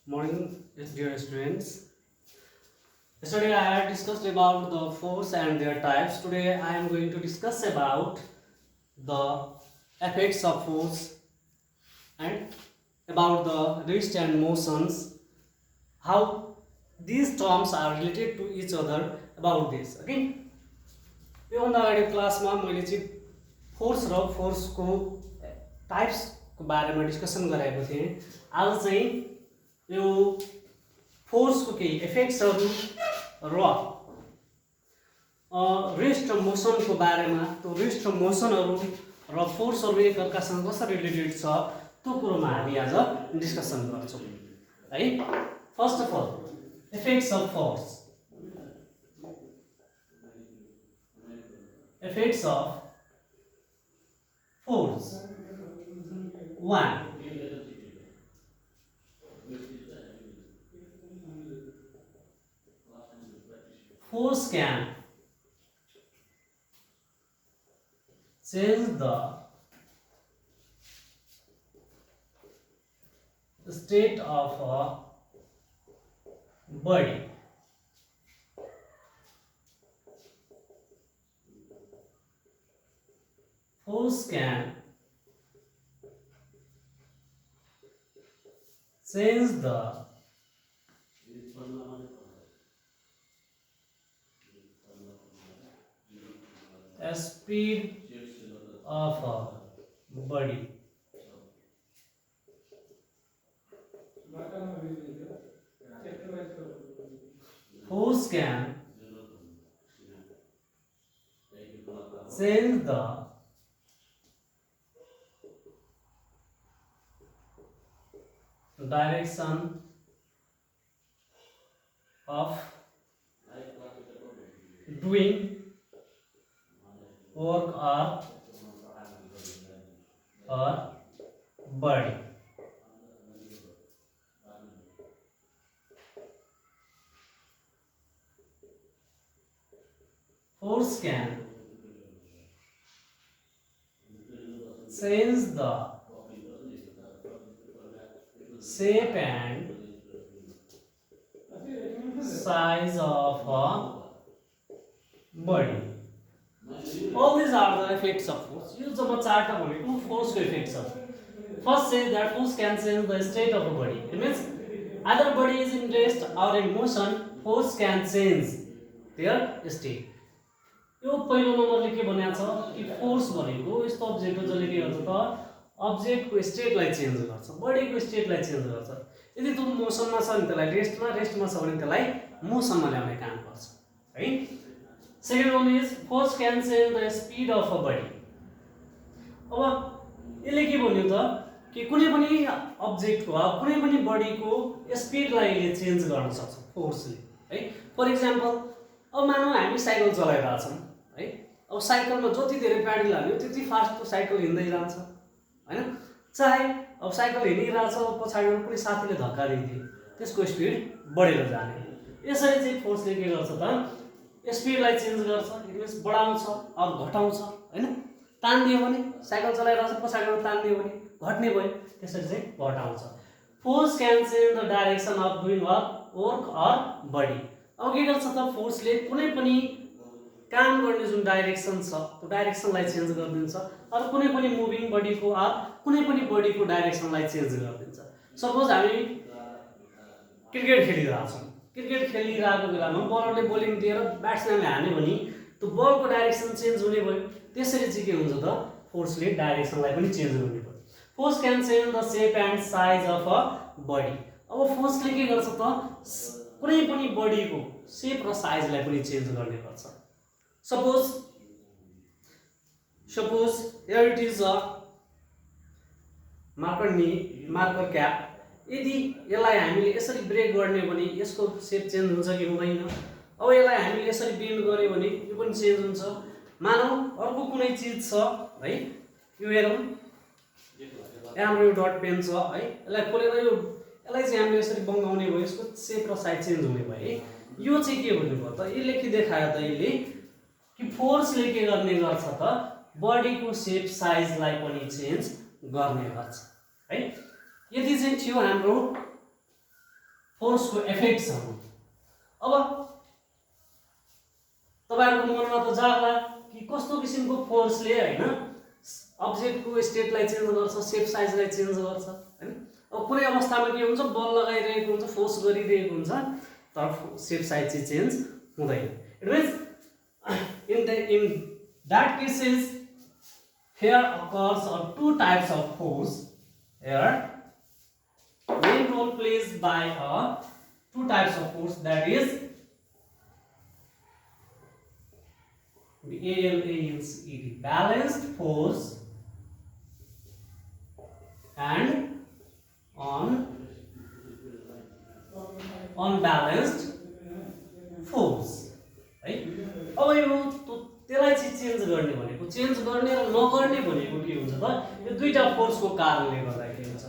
Morning, dear students. Yesterday I had discussed about the force and their types. Today I am going to discuss about the effects of force and about the rest and motions, how these terms are related to each other about this. Okay? योभन्दा अगाडि क्लासमा मैले चाहिँ force र फोर्सको टाइप्सको बारेमा discussion गराएको थिएँ। आज चाहिँ यो फोर्सको केही इफेक्ट्सहरू र रेस्ट र मोसनको बारेमा, त्यो रेस्ट र मोसनहरू र फोर्सहरू एकअर्कासँग कसरी रिलेटेड छ त्यो कुरोमा हामी आज डिस्कसन गर्छौँ है। First of all effects of force, effects of force. 1. Force can change the state of a body. Force can change the speed of a body. Force can change the direction of doing work or body. Force can change the shape and size of a body. All these are the effects of force. Use the chart of two force effects of. First says that force can change the state of a body. It means either body is in rest or in motion, force can change their state. यो पहिलो नम्बरले के भनेको छ कि force भनेको यस्तो object हो जसले के गर्छ त अब्जेक्टको स्टेटलाई चेन्ज गर्छ, बडीको स्टेटलाई चेन्ज गर्छ। यदि त्यो मोसनमा छ भने त्यसलाई रेस्टमा छ भने त्यसलाई मोसनमा ल्याउने काम गर्छ है। Second one is force can change the speed of a body. अब यसले के भन्यो त कि कुनै पनि अब्जेक्टको कुनै पनि बडीको स्पीडलाई यसले चेन्ज गर्न सक्छ फोर्सले है। फर इक्जाम्पल अब मानौँ हामी साइकल चलाइरहेका छौँ है। अब साइकलमा जति धेरै प्याडल हाल्यो त्यति फास्ट त्यो साइकल हिँड्दै जान्छ हैन। चाहे अब साइकल हिँडिरहेछ पछाडिबाट कुनै साथीले धक्का दिइदियो त्यसको स्पिड बढेर जाने। यसरी चाहिँ फोर्सले के गर्छ त स्पिडलाई चेन्ज गर्छ। इट मिन्स बढाउँछ अब घटाउँछ हैन। तान्दियो भने साइकल चलाइरहेछ पछाडिबाट तान्दियो भने घट्ने भयो, त्यसरी चाहिँ घटाउँछ। Force can change the direction of doing work or body. अब के गर्छ त फोर्सले कुनै पनि काम गर्ने जुन डाइरेक्सन छ त्यो डाइरेक्सनलाई चेन्ज गरिदिन्छ, अरू कुनै पनि मुभिङ बडीको कुनै पनि बडीको डाइरेक्सनलाई चेन्ज गरिदिन्छ। सपोज हामी क्रिकेट खेलिरहेका छौँ, क्रिकेट खेलिरहेको बेलामा बलरले बोलिङ दिएर ब्याट्सम्यानले हान्यो भने त्यो बलको डाइरेक्सन चेन्ज हुने भयो। त्यसरी चाहिँ के हुन्छ त फोर्सले डाइरेक्सनलाई पनि चेन्ज गर्ने भयो। Force can change the shape and size of a body. अब फोर्सले के गर्छ त कुनै पनि बडीको सेप र साइजलाई पनि चेन्ज गर्ने गर्छ। Suppose here it is a marker cap. यदि यसलाई हामीले यसरी ब्रेक गर्ने भने यसको सेप चेन्ज हुन्छ कि हुँदैन। अब यसलाई हामीले यसरी बेन्ड गर्यो भने यो पनि चेन्ज हुन्छ। मानौँ अर्को कुनै चीज छ है, यो हेरौँ हाम्रो यो डट पेन छ है, यसलाई खोलेर यसलाई चाहिँ हामीले यसरी बङ्गाउने भयो, यसको सेप र साइज चेन्ज हुने भयो है। यो चाहिँ के भन्नु भयो त यसले के देखायो त यसले कि फोर्सले के गर्ने गर्छ त बडीको सेप साइजलाई पनि चेन्ज गर्ने गर्छ है। यदि चाहिँ थियो हाम्रो फोर्सको इफेक्ट्सहरू। अब तपाईहरुको मनमा त जाग्ला कि कस्तो किसिमको फोर्सले हैन अब्जेक्टको स्टेटलाई चेन्ज गर्छ, शेप साइजलाई चेन्ज गर्छ हैन। अब कुनै अवस्थामा के हुन्छ, बल लगाइरहेको हुन्छ, फोर्स गरिरहेको हुन्छ, तर शेप साइज चाहिँ चेन्ज हुँदैन। It means in that cases here occurs two types of force. Here main role plays by two types of force, that is BALANCED, balanced force and unbalanced force, right? अब यो त्यसलाई चाहिँ change गर्ने भनेको, change गर्ने र नगर्ने भनेको के हुन्छ त, यो दुईटा फोर्सको कारणले गर्दाखेरि हुन्छ।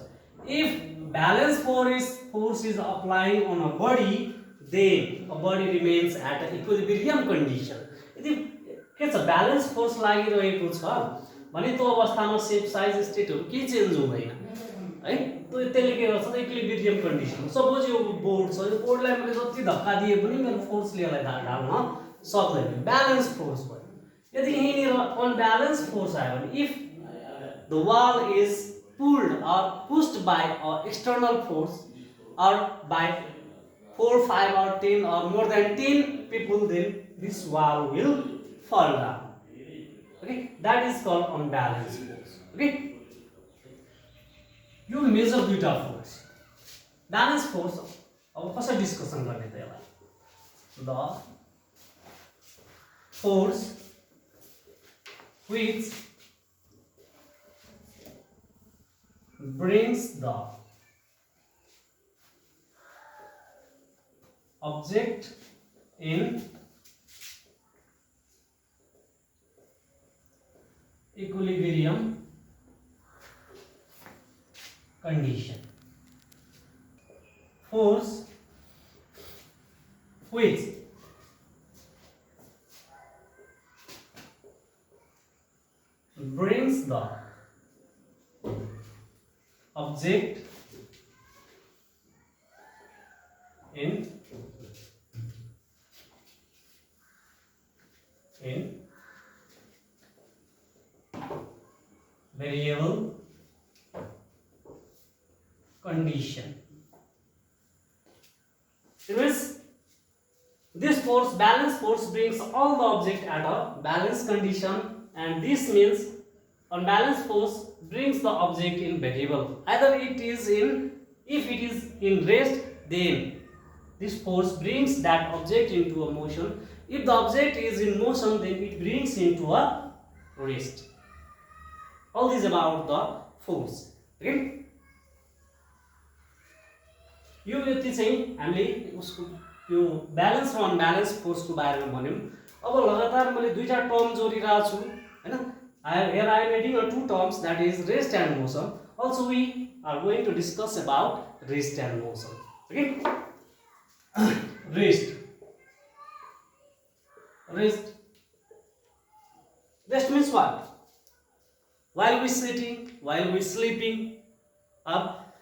If balance force is applying on a body, then a body remains at a equilibrium condition. यदि के छ, ब्यालेन्स फोर्स लागिरहेको छ भने त्यो अवस्थामा शेप साइज स्टेटहरु केही चेन्ज हुँदैन है। त्यसले के गर्छ त, इक्विलिब्रियम कन्डिसन। सपोज यो बोर्ड छ, यो बोर्डलाई मैले जति धक्का दिए पनि मेरो फोर्सले यसलाई ढाल्न सक्दैन, ब्यालेन्स फोर्स भयो। यदि यहीँनिर अनब्यालेन्स फोर्स आयो भने, if the wall is pulled or pushed by an external force or by 4, 5 or 10 or more than 10 people, then this wall will fall down. Okay, that is called unbalanced force. Okay, you measure duita force, balance force. अब कसरी discussion गर्ने त यसलाई? The force which brings the object in equilibrium condition. Force which brings the object in variable condition. It means this force, balance force, brings all the object at a balanced condition, and this means unbalanced force brings the object in variable. Either it is in, if it is in rest, then this force brings that object into a motion. If the object is in motion, then it brings into a rest. All this about the force. Okay, यो यति चाहिँ हामीले उसको यो balance र unbalance फोर्सको बारेमा भन्यौं। अब लगातार मैले दुईटा टर्म जोडिरहेको छु हैन। Here I am adding two terms, that is rest and motion. Also we are going to discuss about rest and motion. Okay, rest means what? While we sitting, while we sleeping up,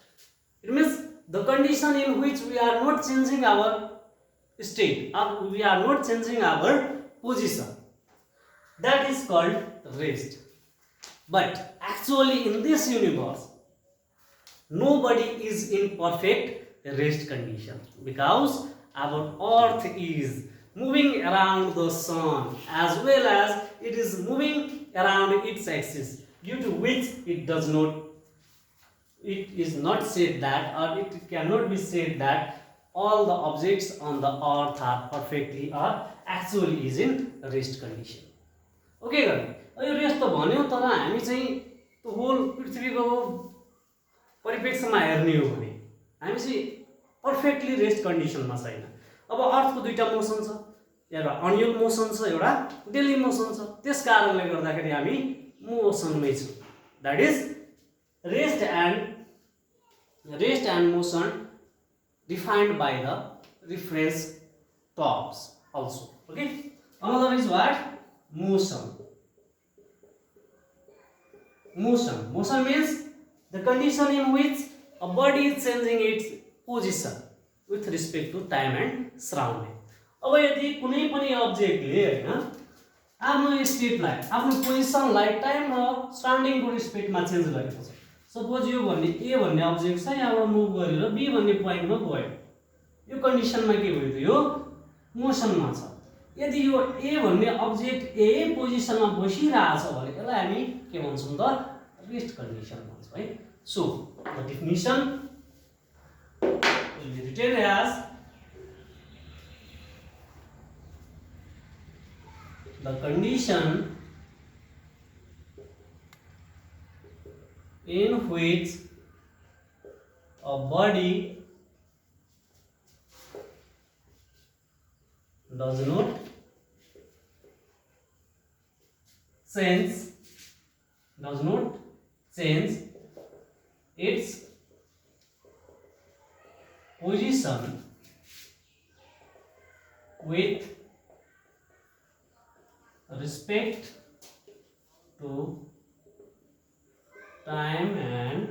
it means the condition in which we are not changing our state, or we are not changing our position, that is called rest. But actually in this universe, nobody is in perfect rest condition, because our earth is moving around the sun as well as it is moving around its axis, due to which it is not said that, or it cannot be said that all the objects on the earth are perfectly or actually is in rest condition. Okay guys, यो rest त भन्यो, तर हामी चाहिँ त्यो whole पृथ्वीको परिप्रेक्ष्यमा हेर्ने हो भने हामी चाहिँ पर्फेक्टली रेस्ट कन्डिसनमा छैन। अब अर्थको दुईटा मोसन छ, एउटा अन्युल मोसन छ, एउटा डेली मोसन छ। त्यस कारणले गर्दाखेरि हामी मोसनमै छौँ। That is rest and motion defined by the reference terms also. Okay, another is what? Motion means the condition in which a body is changing its position with respect to time and surrounding. अब यदि कुनै पनि अब्जेक्टले हैन आफ्नो स्टेटलाई आफ्नो पोजिसनलाई time र सराउन्डिङको रिस्पेक्टमा change गरेको छ। सपोज यो भन्ने ए भन्ने अब्जेक्ट छ यहाँबाट मुभ गरेर बी भन्ने पोइन्टमा गयो, यो कन्डिसनमा के भयो त यो मोसनमा छ। यदि यो ए भन्ने अब्जेक्ट ए पोजिसनमा बसिरहेछ भने यसलाई हामी के भन्छौँ त रेस्ट कन्डिसन भन्छौँ है। So the definition will be written as the condition in which a body does not change its position with respect to time and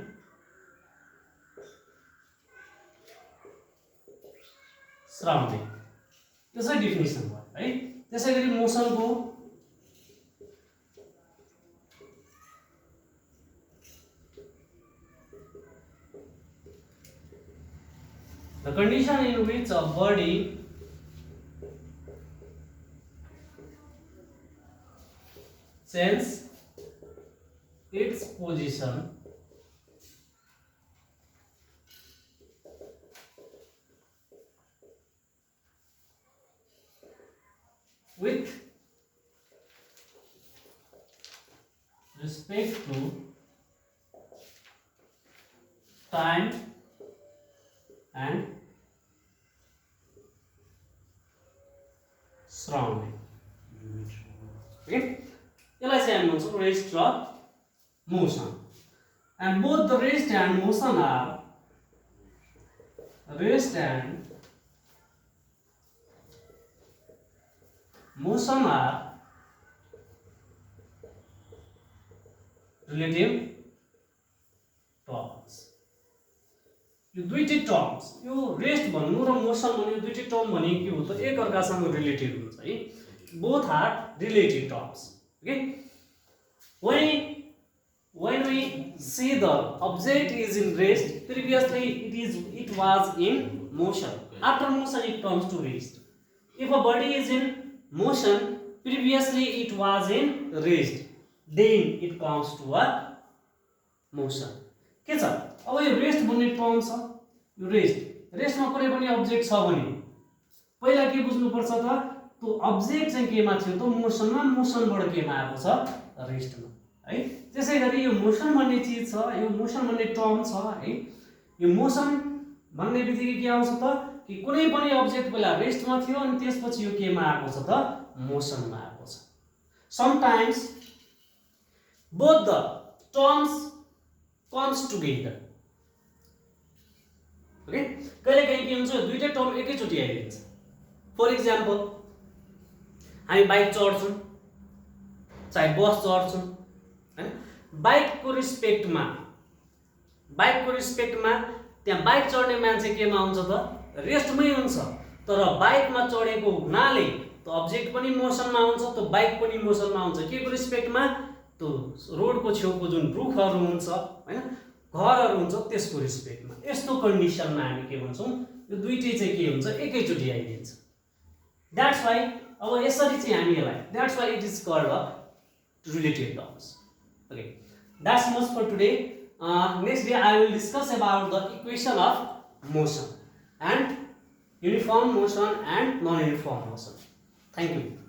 surrounding। त्यसै डेफिनेसन भयो है। त्यसैगरी मोसनको the condition in which a body changes its position with respect to time and surrounding। Okay, यसलाई चाहिँ हामी भन्छौँ rest र motion. And both the rest and motion are relative terms। यो दुईटै टर्म्स, यो रेस्ट भन्नु र मोसन भन्नु दुईटै टर्म भने के हो त एक अर्कासँग रिलेटेड हुन्छ है। Both are related terms. Okay, when we see the object is in rest, previously it was in motion, after motion it comes to rest। if a body is in motion, previously it was in rest, then it comes to a motion। के छ अब यो rest भन्ने term छ, यो रेस्टमा कुनै पनि object छ भने पहिला के बुझ्नुपर्छ त त्यो अब्जेक्ट चाहिँ केमा थियो त मोसनमा, मोसनबाट केमा आएको छ रेस्टमा है। त्यसैगरी यो मोसन भन्ने चीज छ, यो मोसन भन्ने टर्म छ है। यो मोसन भन्ने बित्तिकै के आउँछ त कि कुनै पनि अब्जेक्ट पहिला रेस्टमा थियो अनि त्यसपछि यो केमा आएको छ त मोसनमा आएको छ। Sometimes both the terms comes together। Okay, कहिलेकाहीँ के हुन्छ दुईटै टर्म एकैचोटि आइदिन्छ। फर इक्जाम्पल हामी बाइक चढ्छौँ चाहे बस चढ्छौँ हैन, बाइकको रिस्पेक्टमा त्यहाँ बाइक चढ्ने मान्छे केमा हुन्छ त रेस्टमै हुन्छ, तर बाइकमा चढेको हुनाले त अब्जेक्ट पनि मोसनमा हुन्छ, त बाइक पनि मोसनमा हुन्छ। के को रिस्पेक्टमा तो रोडको छेउको जुन रुखहरू हुन्छ हैन, घरहरू हुन्छ त्यसको रिस्पेक्टमा। यस्तो कन्डिसनमा हामी के भन्छौँ यो दुईटै चाहिँ के हुन्छ एकैचोटि आइदिन्छ। द्याट्स वाइ अब यसरी चाहिँ हामी यसलाई that's why it is called a related terms. Okay, that's much for today. Next day I will discuss about the equation of motion and uniform motion and non uniform motion. Thank you.